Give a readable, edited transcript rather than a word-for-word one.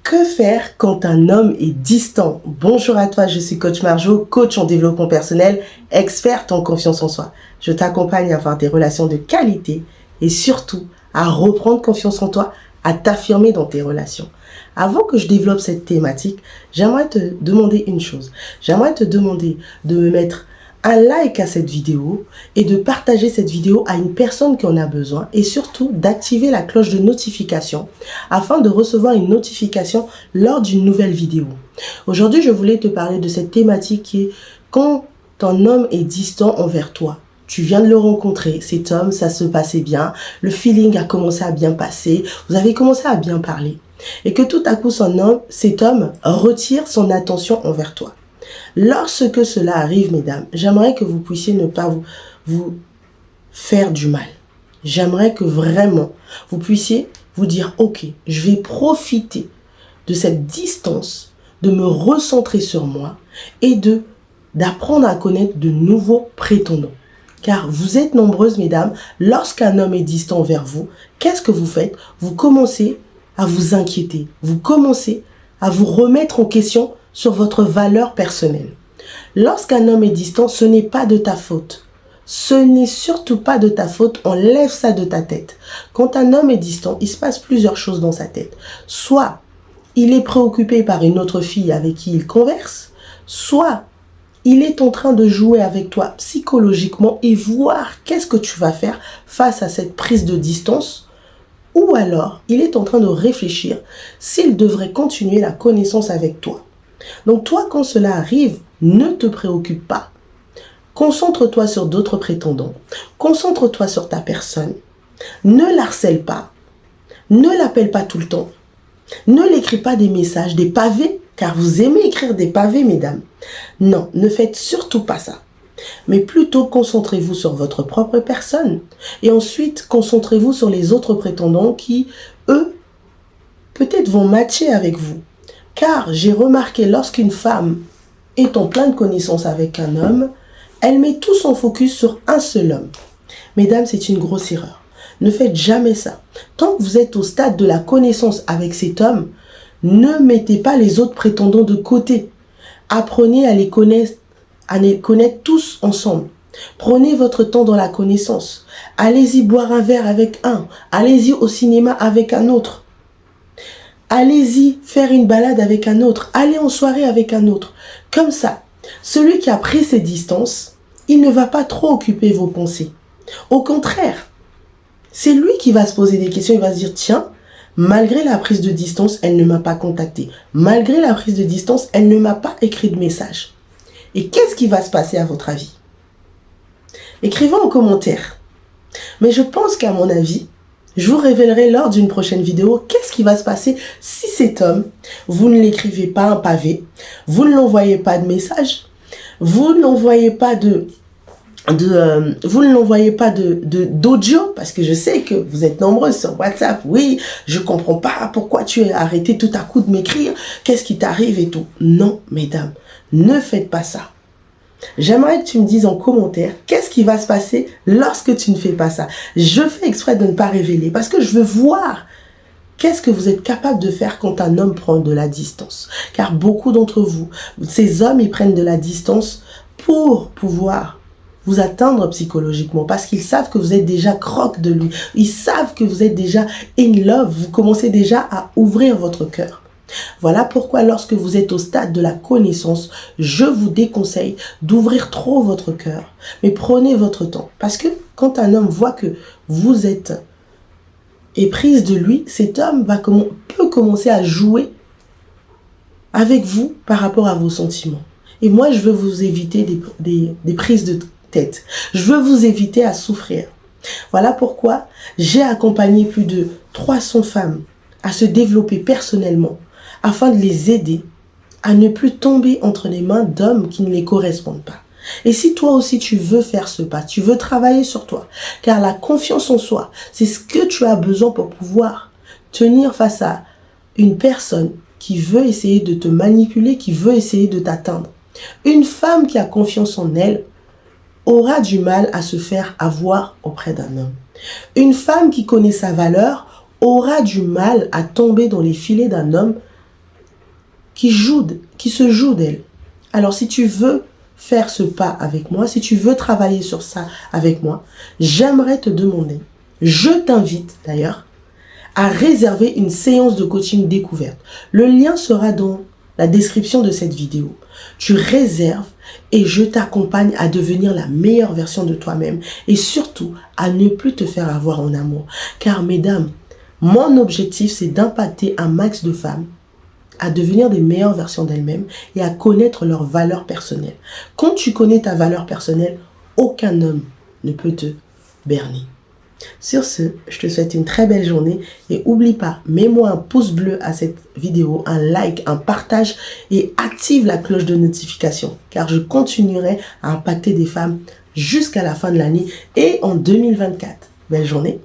Que faire quand un homme est distant? Bonjour à toi, je suis coach Marjo, coach en développement personnel, experte en confiance en soi. Je t'accompagne à avoir des relations de qualité et surtout à reprendre confiance en toi, à t'affirmer dans tes relations. Avant que je développe cette thématique, j'aimerais te demander une chose. J'aimerais te demander de me mettre un like à cette vidéo et de partager cette vidéo à une personne qui en a besoin et surtout d'activer la cloche de notification afin de recevoir une notification lors d'une nouvelle vidéo. Aujourd'hui, je voulais te parler de cette thématique qui est quand ton homme est distant envers toi. Tu viens de le rencontrer, cet homme, ça se passait bien, le feeling a commencé à bien passer, vous avez commencé à bien parler. Et que tout à coup, cet homme retire son attention envers toi. Lorsque cela arrive, mesdames, j'aimerais que vous puissiez ne pas vous faire du mal. J'aimerais que vraiment, vous puissiez vous dire, ok, je vais profiter de cette distance, de me recentrer sur moi et d'apprendre à connaître de nouveaux prétendants. Car vous êtes nombreuses, mesdames, lorsqu'un homme est distant vers vous, qu'est-ce que vous faites? Vous commencez à vous inquiéter. Vous commencez à vous remettre en question sur votre valeur personnelle. Lorsqu'un homme est distant, ce n'est pas de ta faute. Ce n'est surtout pas de ta faute, enlève ça de ta tête. Quand un homme est distant, il se passe plusieurs choses dans sa tête. Soit il est préoccupé par une autre fille avec qui il converse, soit il est en train de jouer avec toi psychologiquement et voir qu'est-ce que tu vas faire face à cette prise de distance, ou alors il est en train de réfléchir s'il devrait continuer la connaissance avec toi. Donc toi, quand cela arrive, ne te préoccupe pas. Concentre-toi sur d'autres prétendants. Concentre-toi sur ta personne. Ne l'harcèle pas. Ne l'appelle pas tout le temps. Ne l'écris pas des messages, des pavés, car vous aimez écrire des pavés, mesdames. Non, ne faites surtout pas ça. Mais plutôt concentrez-vous sur votre propre personne. Et ensuite, concentrez-vous sur les autres prétendants qui, eux, peut-être vont matcher avec vous. Car j'ai remarqué lorsqu'une femme est en pleine connaissance avec un homme, elle met tout son focus sur un seul homme. Mesdames, c'est une grosse erreur. Ne faites jamais ça. Tant que vous êtes au stade de la connaissance avec cet homme, ne mettez pas les autres prétendants de côté. Apprenez à les connaître tous ensemble. Prenez votre temps dans la connaissance. Allez-y boire un verre avec un. Allez-y au cinéma avec un autre. Allez-y faire une balade avec un autre. Allez en soirée avec un autre. Comme ça, celui qui a pris ses distances, il ne va pas trop occuper vos pensées. Au contraire, c'est lui qui va se poser des questions. Il va se dire, tiens, malgré la prise de distance, elle ne m'a pas contacté. Malgré la prise de distance, elle ne m'a pas écrit de message. Et qu'est-ce qui va se passer à votre avis? Écrivez en commentaire. Mais je pense qu'à mon avis, je vous révélerai lors d'une prochaine vidéo qu'est-ce qui va se passer si cet homme, vous ne l'écrivez pas un pavé, vous ne l'envoyez pas de message, vous ne l'envoyez pas d'audio, parce que je sais que vous êtes nombreux sur WhatsApp. Oui, je comprends pas pourquoi tu as arrêté tout à coup de m'écrire, qu'est-ce qui t'arrive et tout. Non, mesdames, ne faites pas ça. J'aimerais que tu me dises en commentaire qu'est-ce qui va se passer lorsque tu ne fais pas ça. Je fais exprès de ne pas révéler parce que je veux voir qu'est-ce que vous êtes capable de faire quand un homme prend de la distance. Car beaucoup d'entre vous, ces hommes, ils prennent de la distance pour pouvoir vous atteindre psychologiquement parce qu'ils savent que vous êtes déjà croque de lui. Ils savent que vous êtes déjà in love. Vous commencez déjà à ouvrir votre cœur. Voilà pourquoi lorsque vous êtes au stade de la connaissance, je vous déconseille d'ouvrir trop votre cœur. Mais prenez votre temps. Parce que quand un homme voit que vous êtes éprise de lui, cet homme peut commencer à jouer avec vous par rapport à vos sentiments. Et moi, je veux vous éviter des prises de tête. Je veux vous éviter à souffrir. Voilà pourquoi j'ai accompagné plus de 300 femmes à se développer personnellement afin de les aider à ne plus tomber entre les mains d'hommes qui ne les correspondent pas. Et si toi aussi tu veux faire ce pas, tu veux travailler sur toi, car la confiance en soi, c'est ce que tu as besoin pour pouvoir tenir face à une personne qui veut essayer de te manipuler, qui veut essayer de t'atteindre. Une femme qui a confiance en elle aura du mal à se faire avoir auprès d'un homme. Une femme qui connaît sa valeur aura du mal à tomber dans les filets d'un homme qui se joue d'elle. Alors si tu veux faire ce pas avec moi, si tu veux travailler sur ça avec moi, j'aimerais te demander, je t'invite d'ailleurs, à réserver une séance de coaching découverte. Le lien sera dans la description de cette vidéo. Tu réserves et je t'accompagne à devenir la meilleure version de toi-même et surtout à ne plus te faire avoir en amour. Car mesdames, mon objectif c'est d'impacter un max de femmes à devenir des meilleures versions d'elles-mêmes et à connaître leur valeur personnelle. Quand tu connais ta valeur personnelle, aucun homme ne peut te berner. Sur ce, je te souhaite une très belle journée et oublie pas, mets-moi un pouce bleu à cette vidéo, un like, un partage et active la cloche de notification car je continuerai à impacter des femmes jusqu'à la fin de l'année et en 2024. Belle journée!